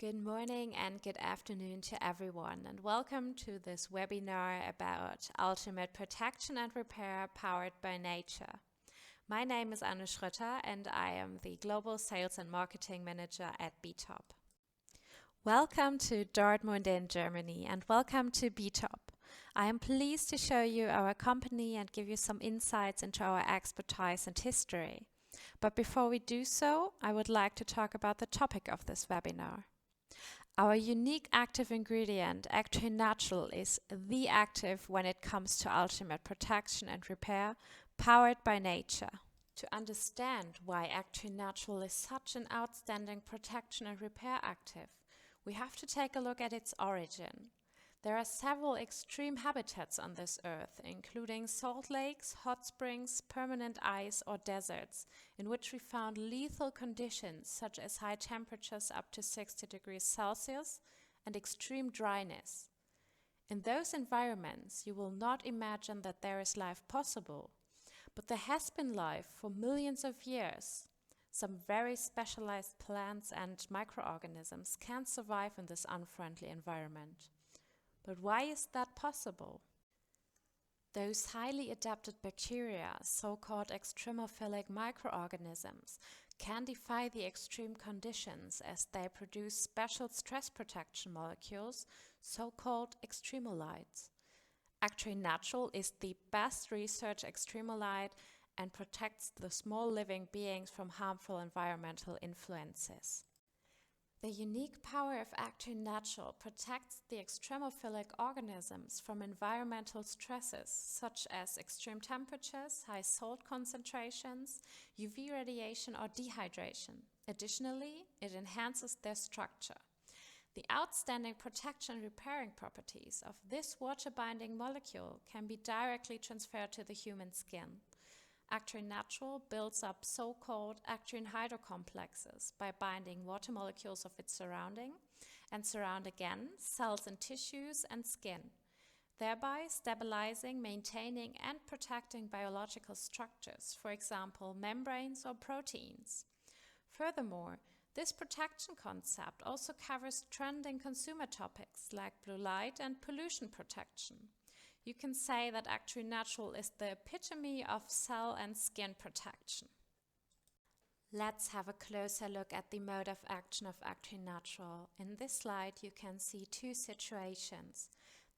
Good morning and good afternoon to everyone, and welcome to this webinar about ultimate protection and repair powered by nature. My name is Schrötter and I am the Global Sales and Marketing Manager at bitop. Welcome to Dortmund in Germany and welcome to bitop. I am pleased to show you our company and give you some insights into our expertise and history. But before we do so, I would like to talk about the topic of this webinar. Our unique active ingredient, extremolyte, is the active when it comes to ultimate protection and repair, powered by nature. To understand why extremolyte is such an outstanding protection and repair active, we have to take a look at its origin. There are several extreme habitats on this earth, including salt lakes, hot springs, permanent ice, or deserts, in which we found lethal conditions such as high temperatures up to 60 degrees Celsius and extreme dryness. In those environments, you will not imagine that there is life possible, but there has been life for millions of years. Some very specialized plants and microorganisms can survive in this unfriendly environment. But why is that possible? Those highly adapted bacteria, so-called extremophilic microorganisms, can defy the extreme conditions as they produce special stress protection molecules, so-called extremolytes. Extremolyte is the best researched extremolyte and protects the small living beings from harmful environmental influences. The unique power of extremolyte protects the extremophilic organisms from environmental stresses such as extreme temperatures, high salt concentrations, UV radiation or dehydration. Additionally, it enhances their structure. The outstanding protection and repairing properties of this water-binding molecule can be directly transferred to the human skin. Extremolyte builds up so-called extreme hydrocomplexes by binding water molecules of its surrounding and surround again cells and tissues and skin, thereby stabilizing, maintaining and protecting biological structures, for example membranes or proteins. Furthermore, this protection concept also covers trending consumer topics like blue light and pollution protection. You can say that extremolyte is the epitome of cell and skin protection. Let's have a closer look at the mode of action of extremolyte. In this slide you can see two situations.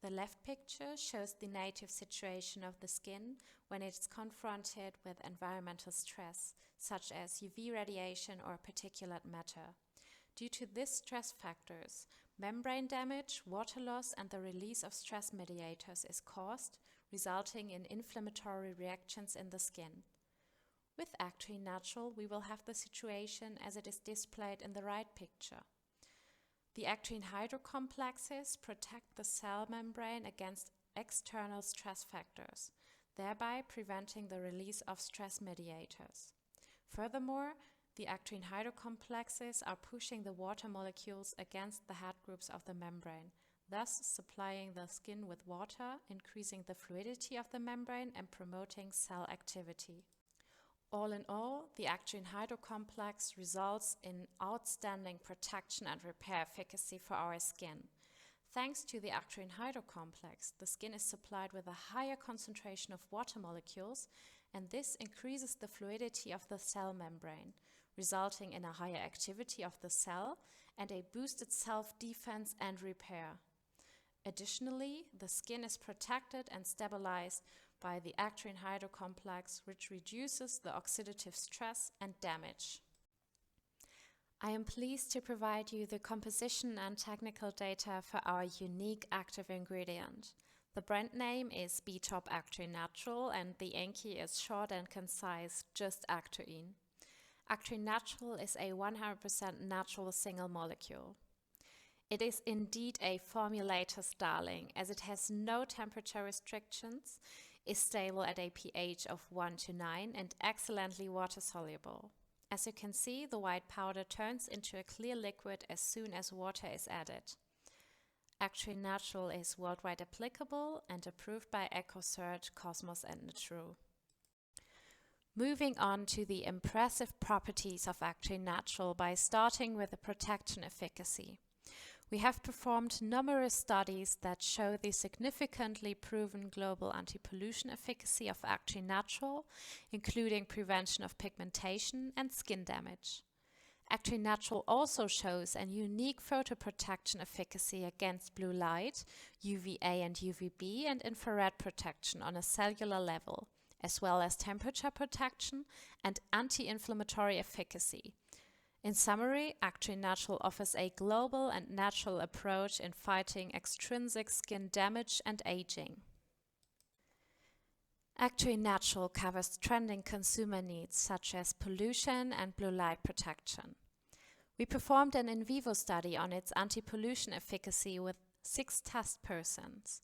The left picture shows the native situation of the skin when it's confronted with environmental stress, such as UV radiation or particulate matter. Due to these stress factors, membrane damage, water loss and the release of stress mediators is caused, resulting in inflammatory reactions in the skin. With extremolyte, we will have the situation as it is displayed in the right picture. The extreme hydrocomplexes protect the cell membrane against external stress factors, thereby preventing the release of stress mediators. Furthermore, the extreme hydrocomplexes are pushing the water molecules against the head groups of the membrane, thus supplying the skin with water, increasing the fluidity of the membrane and promoting cell activity. All in all, the extreme hydrocomplex results in outstanding protection and repair efficacy for our skin. Thanks to the extreme hydrocomplex, the skin is supplied with a higher concentration of water molecules, and this increases the fluidity of the cell membrane, resulting in a higher activity of the cell and a boosted self-defense and repair. Additionally, the skin is protected and stabilized by the extreme hydrocomplex, which reduces the oxidative stress and damage. I am pleased to provide you the composition and technical data for our unique active ingredient. The brand name is bitop extremolyte and the INCI is short and concise, just Actuine. Extremolyte is a 100% natural single molecule. It is indeed a formulator's darling as it has no temperature restrictions, is stable at a pH of 1 to 9 and excellently water soluble. As you can see, the white powder turns into a clear liquid as soon as water is added. Extremolyte is worldwide applicable and approved by EcoCert, Cosmos and Naturu. Moving on to the impressive properties of extremolyte by starting with the protection efficacy. We have performed numerous studies that show the significantly proven global anti-pollution efficacy of Actri Natural, including prevention of pigmentation and skin damage. Actri Natural also shows a unique photoprotection efficacy against blue light, UVA and UVB, and infrared protection on a cellular level, as well as temperature protection and anti-inflammatory efficacy. In summary, Actri Natural offers a global and natural approach in fighting extrinsic skin damage and aging. Actri Natural covers trending consumer needs such as pollution and blue light protection. We performed an in vivo study on its anti-pollution efficacy with 6 test persons.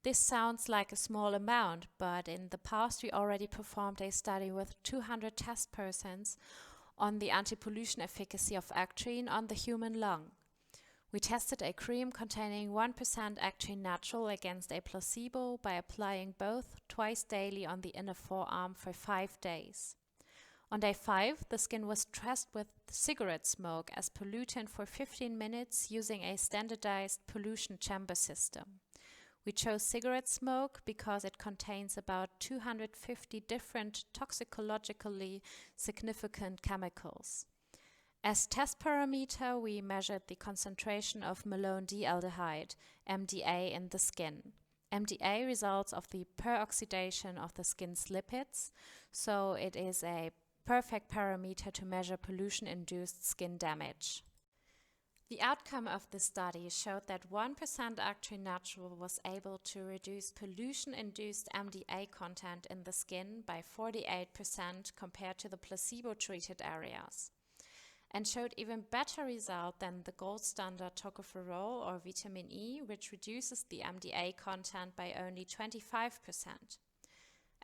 This sounds like a small amount, but in the past we already performed a study with 200 test persons on the anti-pollution efficacy of Actri on the human lung. We tested a cream containing 1% Actri Natural against a placebo by applying both twice daily on the inner forearm for 5 days. On day 5, the skin was stressed with cigarette smoke as pollutant for 15 minutes using a standardized pollution chamber system. We chose cigarette smoke because it contains about 250 different toxicologically significant chemicals. As test parameter, we measured the concentration of malone D-aldehyde, MDA, in the skin. MDA results of the peroxidation of the skin's lipids, so it is a perfect parameter to measure pollution-induced skin damage. The outcome of the study showed that 1% Actri Natural was able to reduce pollution-induced MDA content in the skin by 48% compared to the placebo-treated areas, and showed even better result than the gold standard tocopherol or vitamin E, which reduces the MDA content by only 25%.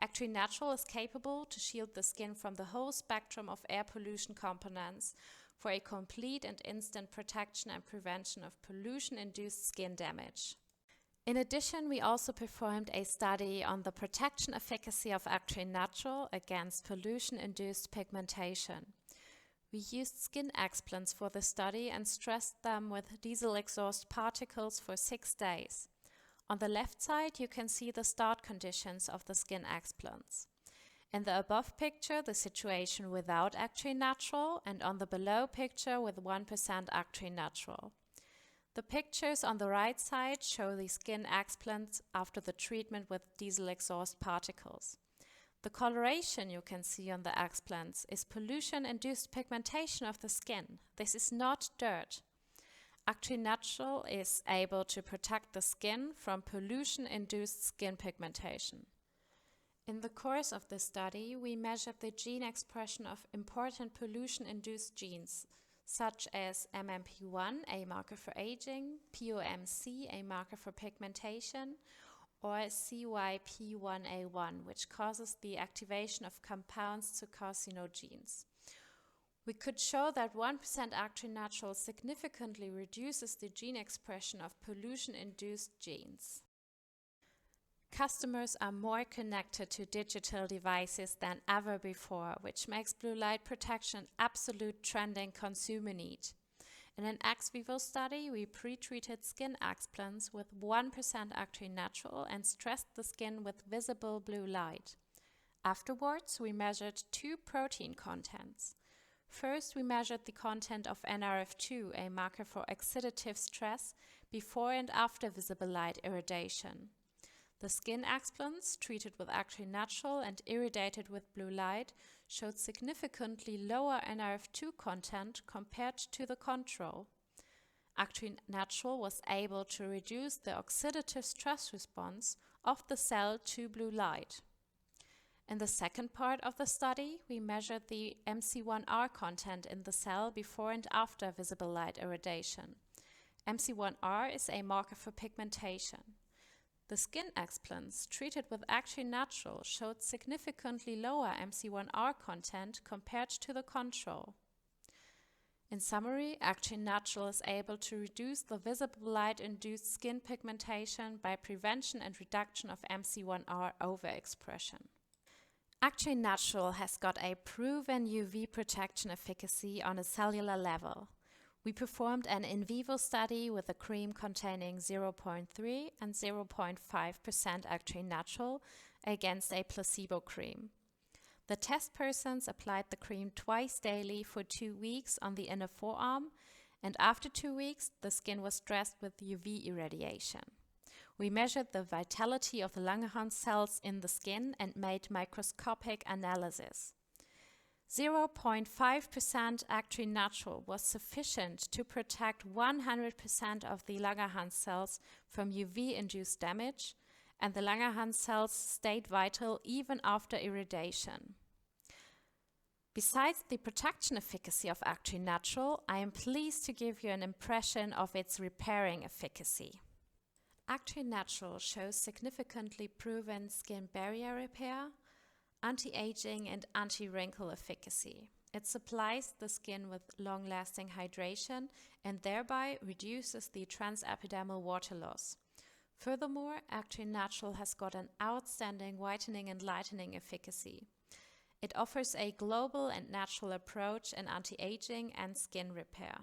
Actri Natural is capable to shield the skin from the whole spectrum of air pollution components for a complete and instant protection and prevention of pollution-induced skin damage. In addition, we also performed a study on the protection efficacy of Actri Natural against pollution-induced pigmentation. We used skin explants for the study and stressed them with diesel exhaust particles for 6 days. On the left side, you can see the start conditions of the skin explants. In the above picture, the situation without Actri Natural, and on the below picture with 1% Actri Natural. The pictures on the right side show the skin explants after the treatment with diesel exhaust particles. The coloration you can see on the explants is pollution-induced pigmentation of the skin. This is not dirt. Actri Natural is able to protect the skin from pollution-induced skin pigmentation. In the course of the study, we measured the gene expression of important pollution-induced genes, such as MMP1, a marker for aging, POMC, a marker for pigmentation, or CYP1A1, which causes the activation of compounds to carcinogens. We could show that 1% Actri Natural significantly reduces the gene expression of pollution-induced genes. Customers are more connected to digital devices than ever before, which makes blue light protection an absolute trending consumer need. In an ex vivo study, we pre-treated skin explants with 1% Actri Natural and stressed the skin with visible blue light. Afterwards, we measured 2 protein contents. First, we measured the content of NRF2, a marker for oxidative stress, before and after visible light irradiation. The skin explants treated with Actri Natural and irradiated with blue light showed significantly lower NRF2 content compared to the control. Actri Natural was able to reduce the oxidative stress response of the cell to blue light. In the second part of the study, we measured the MC1R content in the cell before and after visible light irradiation. MC1R is a marker for pigmentation. The skin explants treated with Actri Natural showed significantly lower MC1R content compared to the control. In summary, Actri Natural is able to reduce the visible light-induced skin pigmentation by prevention and reduction of MC1R overexpression. Actri Natural has got a proven UV protection efficacy on a cellular level. We performed an in vivo study with a cream containing 0.3 and 0.5% actine natural against a placebo cream. The test persons applied the cream twice daily for 2 weeks on the inner forearm, and after 2 weeks, the skin was dressed with UV irradiation. We measured the vitality of the Langerhans cells in the skin and made microscopic analysis. 0.5% actine natural was sufficient to protect 100% of the Langerhans cells from UV-induced damage, and the Langerhans cells stayed vital even after irradiation. Besides the protection efficacy of actine natural, I am pleased to give you an impression of its repairing efficacy. Actine natural shows significantly proven skin barrier repair, anti-aging and anti-wrinkle efficacy. It supplies the skin with long-lasting hydration and thereby reduces the transepidermal water loss. Furthermore, actine natural has got an outstanding whitening and lightening efficacy. It offers a global and natural approach in anti-aging and skin repair.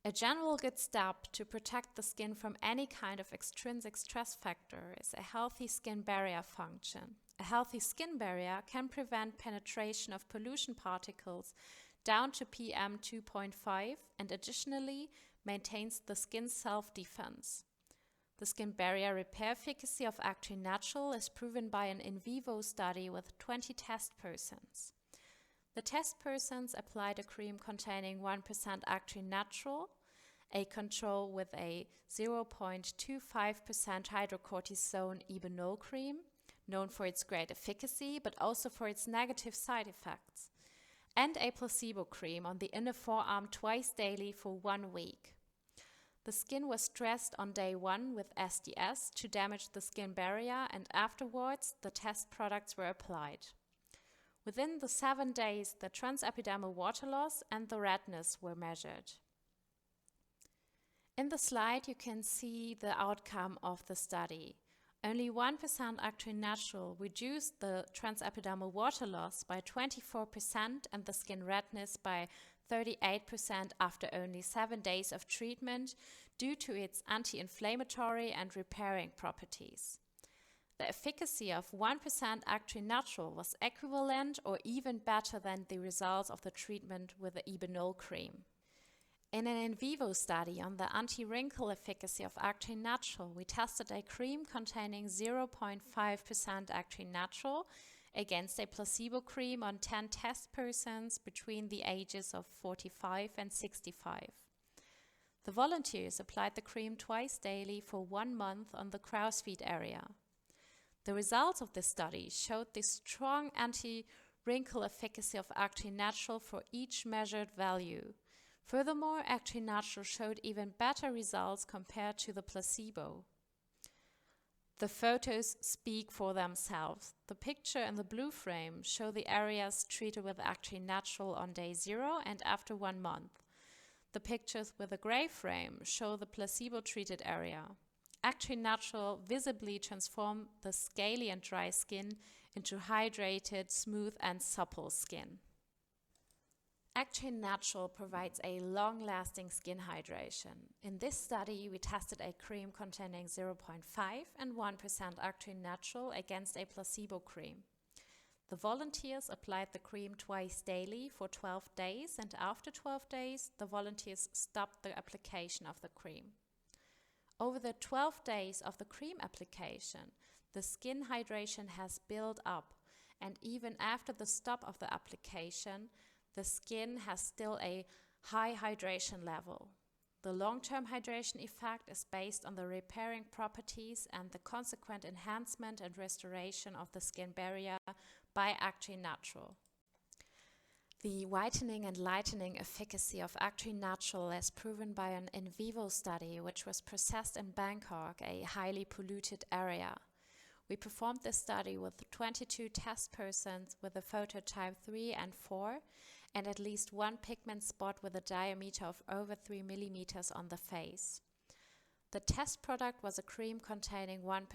A general good step to protect the skin from any kind of extrinsic stress factor is a healthy skin barrier function. A healthy skin barrier can prevent penetration of pollution particles down to PM 2.5 and additionally maintains the skin's self-defense. The skin barrier repair efficacy of actine natural is proven by an in vivo study with 20 test persons. The test persons applied a cream containing 1% actine natural, a control with a 0.25% hydrocortisone ebenol cream, known for its great efficacy but also for its negative side effects, and a placebo cream on the inner forearm twice daily for 1 week. The skin was stressed on day 1 with SDS to damage the skin barrier, and afterwards the test products were applied. Within the 7 days, the transepidermal water loss and the redness were measured. In the slide, you can see the outcome of the study. Only 1% actine natural reduced the transepidermal water loss by 24% and the skin redness by 38% after only 7 days of treatment due to its anti-inflammatory and repairing properties. The efficacy of 1% actine natural was equivalent or even better than the results of the treatment with the ebenol cream. In an in vivo study on the anti-wrinkle efficacy of actine natural, we tested a cream containing 0.5% actine natural against a placebo cream on 10 test persons between the ages of 45 and 65. The volunteers applied the cream twice daily for 1 month on the crow's feet area. The results of this study showed the strong anti-wrinkle efficacy of actine natural for each measured value. Furthermore, actine natural showed even better results compared to the placebo. The photos speak for themselves. The picture in the blue frame show the areas treated with actine natural on day 0 and after 1 month. The pictures with the gray frame show the placebo-treated area. Actine natural visibly transformed the scaly and dry skin into hydrated, smooth and supple skin. Actine natural provides a long-lasting skin hydration. In this study, we tested a cream containing 0.5 and 1% actine natural against a placebo cream. The volunteers applied the cream twice daily for 12 days, and after 12 days, the volunteers stopped the application of the cream. Over the 12 days of the cream application, the skin hydration has built up, and even after the stop of the application, the skin has still a high hydration level. The long-term hydration effect is based on the repairing properties and the consequent enhancement and restoration of the skin barrier by actine natural. The whitening and lightening efficacy of actine natural is proven by an in vivo study which was processed in Bangkok, a highly polluted area. We performed this study with 22 test persons with a phototype 3 and 4 and at least 1 pigment spot with a diameter of over 3 millimeters on the face. The test product was a cream containing 1%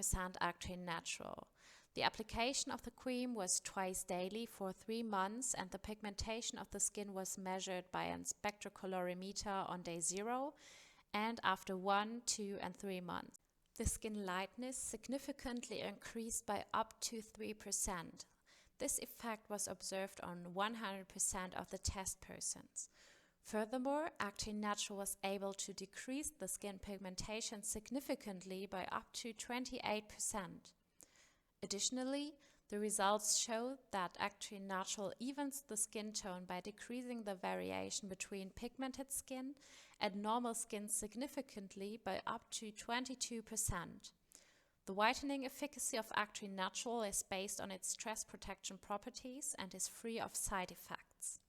actine natural. The application of the cream was twice daily for 3 months, and the pigmentation of the skin was measured by a spectrocalorimeter on day 0 and after 1, 2, and 3 months. The skin lightness significantly increased by up to 3%. This effect was observed on 100% of the test persons. Furthermore, Actine Natural was able to decrease the skin pigmentation significantly by up to 28%. Additionally, the results show that Actine Natural evens the skin tone by decreasing the variation between pigmented skin and normal skin significantly by up to 22%. The whitening efficacy of Actine Natural is based on its stress protection properties and is free of side effects.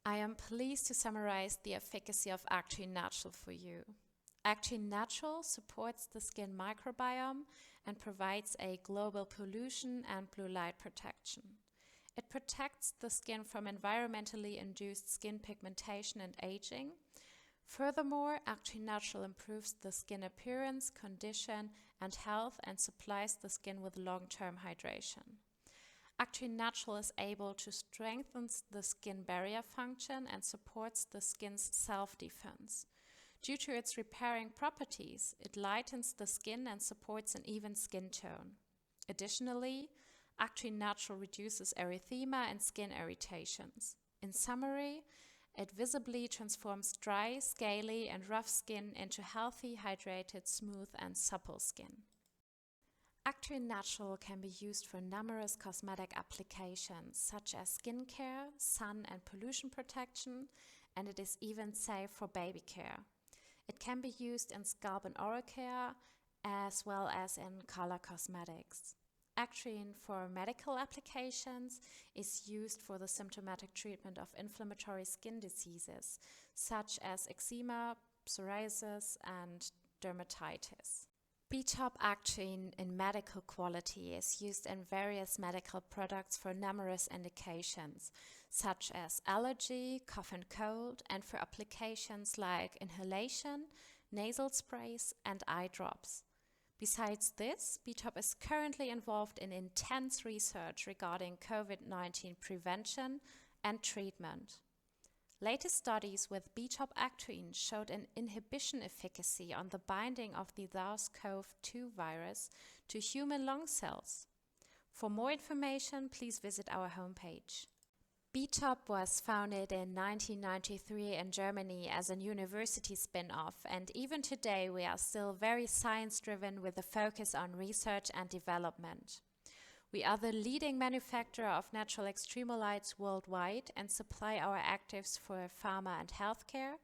I am pleased to summarize the efficacy of Actine Natural for you. Actine Natural supports the skin microbiome and provides a global pollution and blue light protection. It protects the skin from environmentally induced skin pigmentation and aging. Furthermore, Actine Natural improves the skin appearance, condition, and health and supplies the skin with long-term hydration. Actine Natural is able to strengthen the skin barrier function and supports the skin's self-defense. Due to its repairing properties, it lightens the skin and supports an even skin tone. Additionally, Actine Natural reduces erythema and skin irritations. In summary, it visibly transforms dry, scaly, and rough skin into healthy, hydrated, smooth, and supple skin. Actine Natural can be used for numerous cosmetic applications such as skincare, sun and pollution protection, and it is even safe for baby care. It can be used in scalp and oral care as well as in color cosmetics. Actine for medical applications is used for the symptomatic treatment of inflammatory skin diseases such as eczema, psoriasis, and dermatitis. Bitop Actine in medical quality is used in various medical products for numerous indications, such as allergy, cough and cold, and for applications like inhalation, nasal sprays, and eye drops. Besides this, Bitop is currently involved in intense research regarding COVID-19 prevention and treatment. Latest studies with bitop actine showed an inhibition efficacy on the binding of the SARS-CoV-2 virus to human lung cells. For more information, please visit our homepage. Bitop was founded in 1993 in Germany as a university spin-off, and even today we are still very science-driven with a focus on research and development. We are the leading manufacturer of natural extremolytes worldwide and supply our actives for pharma and healthcare,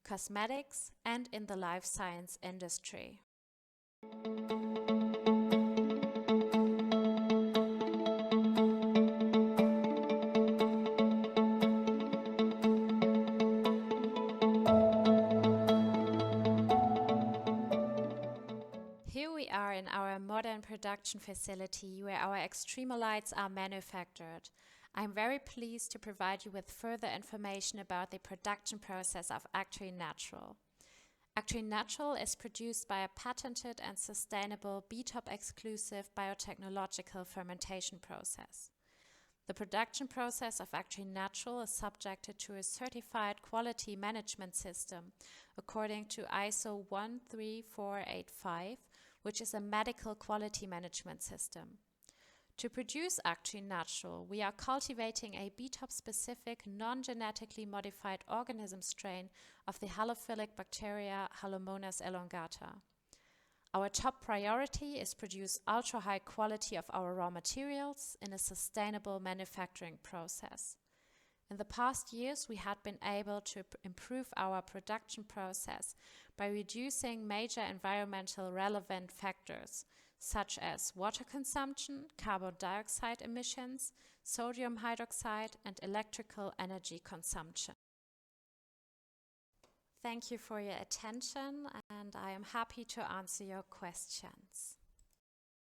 cosmetics, and in the life science industry. Here we are in our modern production facility where our extremolytes are manufactured. I'm very pleased to provide you with further information about the production process of Actine Natural. Actine Natural is produced by a patented and sustainable bitop-exclusive biotechnological fermentation process. The production process of Actine Natural is subjected to a certified quality management system according to ISO 13485, which is a medical quality management system. To produce Actine Natural, we are cultivating a bitop-specific, non-genetically modified organism strain of the halophilic bacteria Halomonas elongata. Our top priority is produce ultra-high quality of our raw materials in a sustainable manufacturing process. In the past years, we had been able to improve our production process by reducing major environmental relevant factors, such as water consumption, carbon dioxide emissions, sodium hydroxide, and electrical energy consumption. Thank you for your attention, and I am happy to answer your questions.